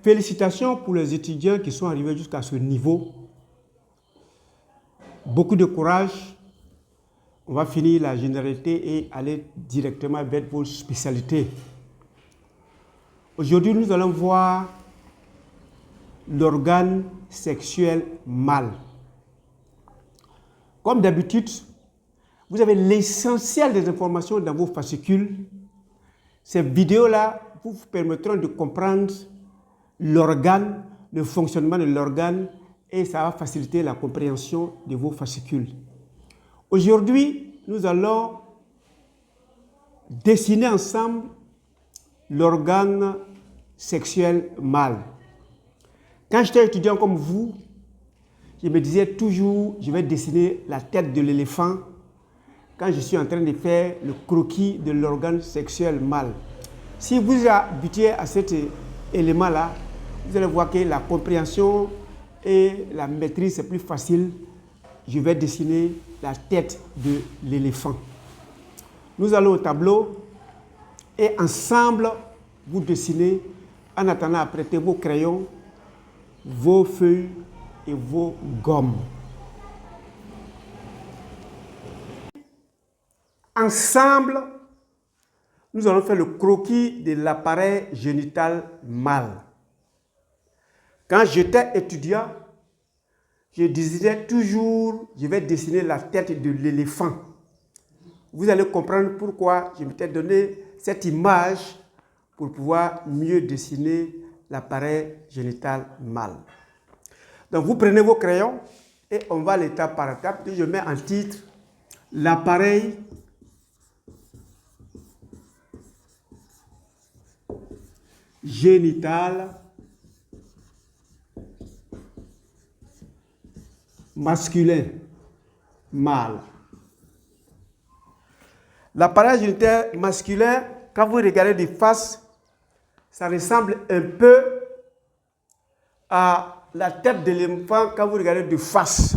Félicitations pour les étudiants qui sont arrivés jusqu'à ce niveau. Beaucoup de courage. On va finir la généralité et aller directement vers vos spécialités. Aujourd'hui, nous allons voir l'organe sexuel mâle. Comme d'habitude, vous avez l'essentiel des informations dans vos fascicules. Ces vidéos-là vous permettront de comprendre l'organe, le fonctionnement de l'organe, et ça va faciliter la compréhension de vos fascicules. Aujourd'hui, nous allons dessiner ensemble l'organe sexuel mâle. Quand j'étais étudiant comme vous, je me disais toujours, je vais dessiner la tête de l'éléphant quand je suis en train de faire le croquis de l'organe sexuel mâle. Si vous habituez à cet élément-là, vous allez voir que la compréhension et la maîtrise c'est plus facile. Je vais dessiner la tête de l'éléphant. Nous allons au tableau et ensemble, vous dessinez en attendant à prêter vos crayons, vos feuilles et vos gommes. Ensemble, nous allons faire le croquis de l'appareil génital mâle. Quand j'étais étudiant, je disais toujours, je vais dessiner la tête de l'éléphant. Vous allez comprendre pourquoi je m'étais donné cette image pour pouvoir mieux dessiner l'appareil génital mâle. Donc vous prenez vos crayons et on va l'étape par étape. Je mets en titre l'appareil génital masculin mâle. L'appareil génital masculin, quand vous regardez de face, ça ressemble un peu à la tête de l'éléphant quand vous regardez de face.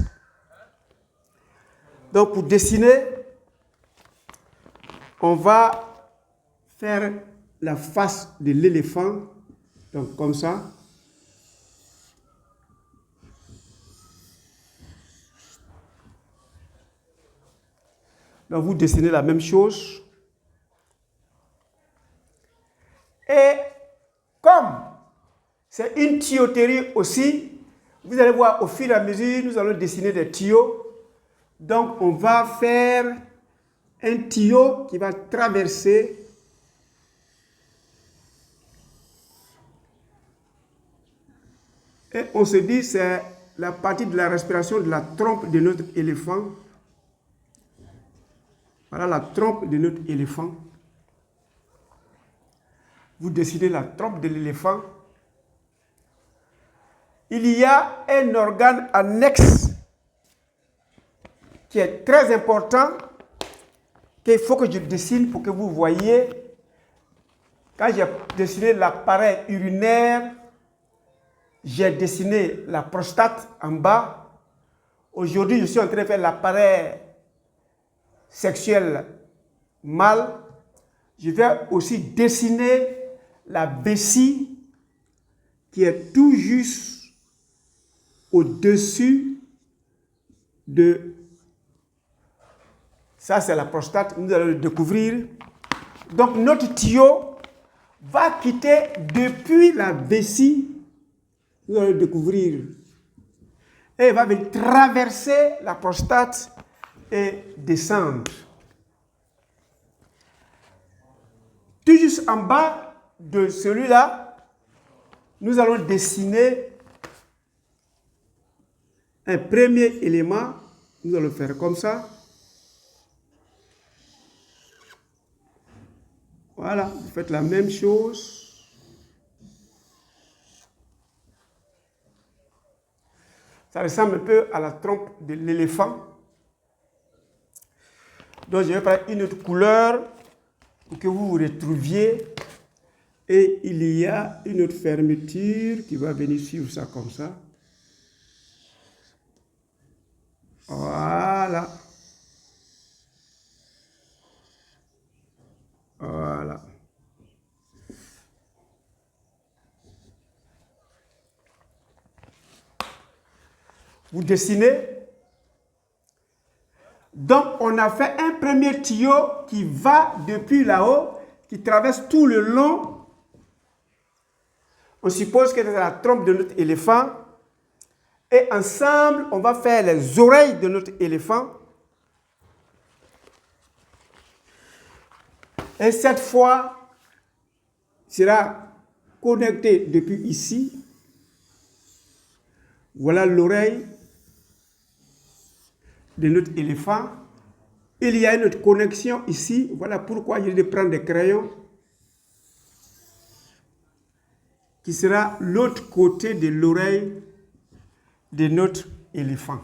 Donc pour dessiner, on va faire la face de l'éléphant, donc comme ça. Donc vous dessinez la même chose. Et comme c'est une tuyauterie aussi, vous allez voir au fur et à mesure, nous allons dessiner des tuyaux. Donc on va faire un tuyau qui va traverser et on se dit c'est la partie de la respiration de la trompe de notre éléphant. Voilà la trompe de notre éléphant. Vous dessinez la trompe de l'éléphant. Il y a un organe annexe qui est très important, qu'il faut que je dessine pour que vous voyez. Quand j'ai dessiné l'appareil urinaire, j'ai dessiné la prostate en bas. Aujourd'hui, je suis en train de faire l'appareil sexuel mâle. Je vais aussi dessiner la vessie qui est tout juste au-dessus de... Ça, c'est la prostate. Nous allons le découvrir. Donc, notre tuyau va quitter depuis la vessie. Nous allons le découvrir. Et il va venir traverser la prostate et descendre. Tout juste en bas de celui-là, nous allons dessiner un premier élément. Nous allons le faire comme ça. Voilà, vous faites la même chose. Ça ressemble un peu à la trompe de l'éléphant. Donc, je vais prendre une autre couleur pour que vous vous retrouviez. Et il y a une autre fermeture qui va venir suivre ça comme ça. Voilà. Voilà. Vous dessinez. Donc, on a fait un premier tuyau qui va depuis là-haut, qui traverse tout le long. On suppose que c'est la trompe de notre éléphant. Et ensemble, on va faire les oreilles de notre éléphant. Et cette fois, sera connecté depuis ici. Voilà l'oreille de notre éléphant. Il y a une autre connexion ici. Voilà pourquoi je vais prendre des crayons. Qui sera l'autre côté de l'oreille de notre éléphant.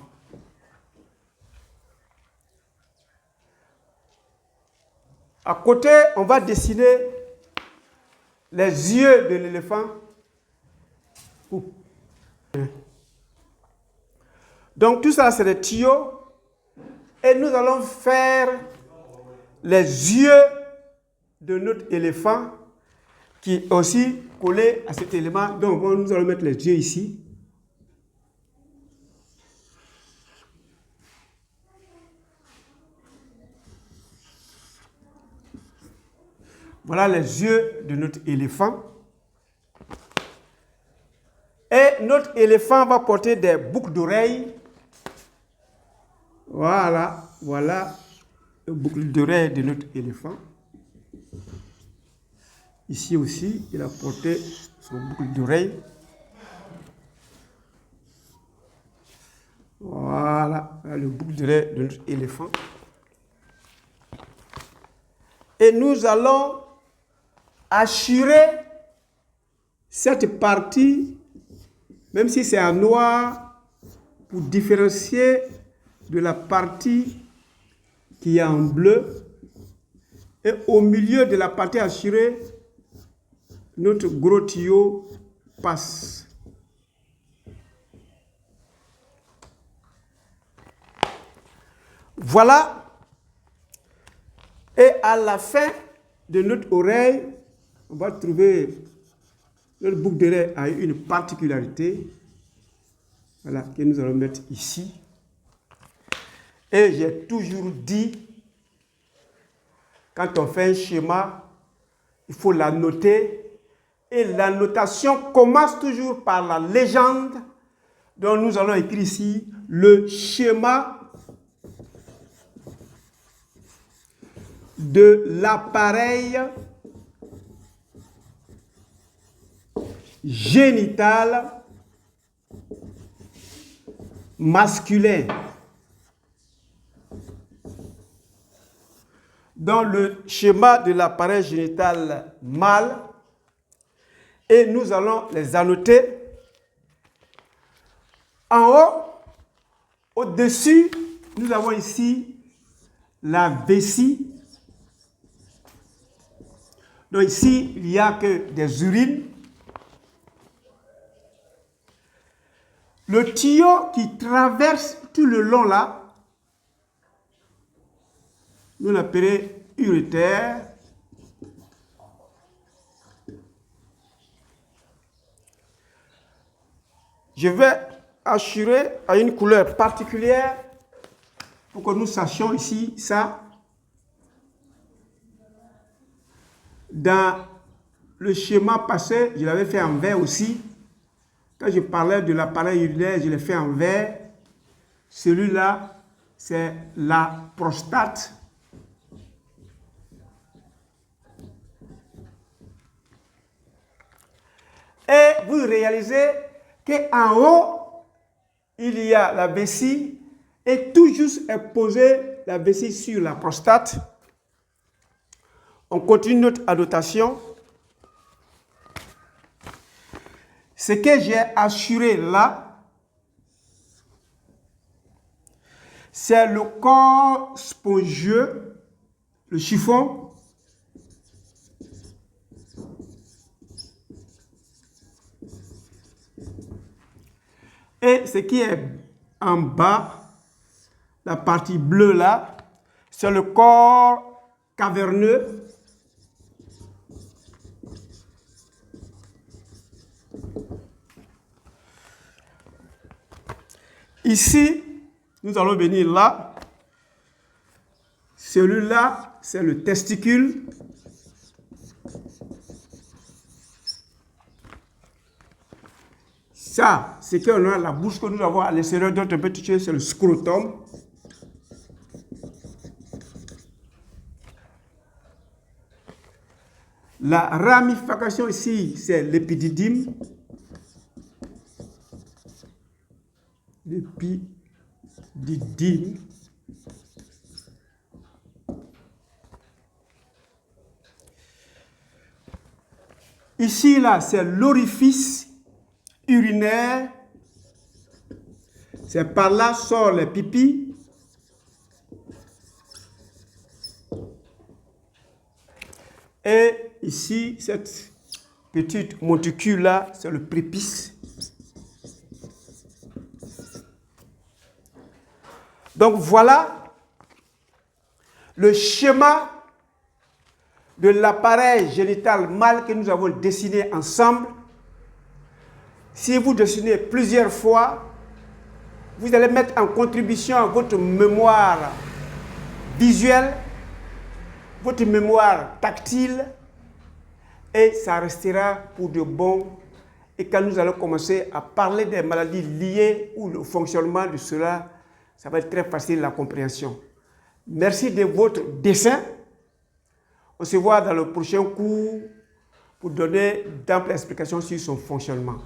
À côté, on va dessiner les yeux de l'éléphant. Donc tout ça, c'est des tuyaux. Et nous allons faire les yeux de notre éléphant qui est aussi collé à cet élément. Donc nous allons mettre les yeux ici. Voilà les yeux de notre éléphant. Et notre éléphant va porter des boucles d'oreilles. Voilà, voilà les boucles d'oreilles de notre éléphant. Ici aussi, il a porté son boucle d'oreille. Voilà, le boucle d'oreille de notre éléphant. Et nous allons assurer cette partie, même si c'est en noir, pour différencier de la partie qui est en bleu. Et au milieu de la partie assurée, notre gros tuyau passe. Voilà. Et à la fin de notre oreille, on va trouver notre boucle d'oreille a une particularité. Voilà, que nous allons mettre ici. Et j'ai toujours dit, quand on fait un schéma, il faut la noter. Et la notation commence toujours par la légende. Donc nous allons écrire ici le schéma de l'appareil génital masculin. Dans le schéma de l'appareil génital mâle, et nous allons les annoter. En haut, au-dessus, nous avons ici la vessie. Donc ici, il n'y a que des urines. Le tuyau qui traverse tout le long là, nous l'appelons urétère. Je vais assurer à une couleur particulière pour que nous sachions ici ça. Dans le schéma passé, je l'avais fait en vert aussi. Quand je parlais de l'appareil urinaire, je l'ai fait en vert. Celui-là, c'est la prostate. Et vous réalisez qu'en haut, il y a la vessie et tout juste est posée la vessie sur la prostate. On continue notre annotation. Ce que j'ai assuré là, c'est le corps spongieux, le chiffon. Et ce qui est en bas, la partie bleue là, c'est le corps caverneux. Ici, nous allons venir là. Celui-là, c'est le testicule. Ça, c'est qu'on a la bouche que nous avons à l'extérieur de notre petit chien, c'est le scrotum. La ramification ici, c'est l'épididyme. L'épididyme. Ici, là, c'est l'orifice urinaire. C'est par là sort les pipis. Et ici, cette petite monticule-là, c'est le prépuce. Donc voilà le schéma de l'appareil génital mâle que nous avons dessiné ensemble. Si vous dessinez plusieurs fois, vous allez mettre en contribution votre mémoire visuelle, votre mémoire tactile, et ça restera pour de bon. Et quand nous allons commencer à parler des maladies liées ou le fonctionnement de cela, ça va être très facile la compréhension. Merci de votre dessin. On se voit dans le prochain cours pour donner d'amples explications sur son fonctionnement.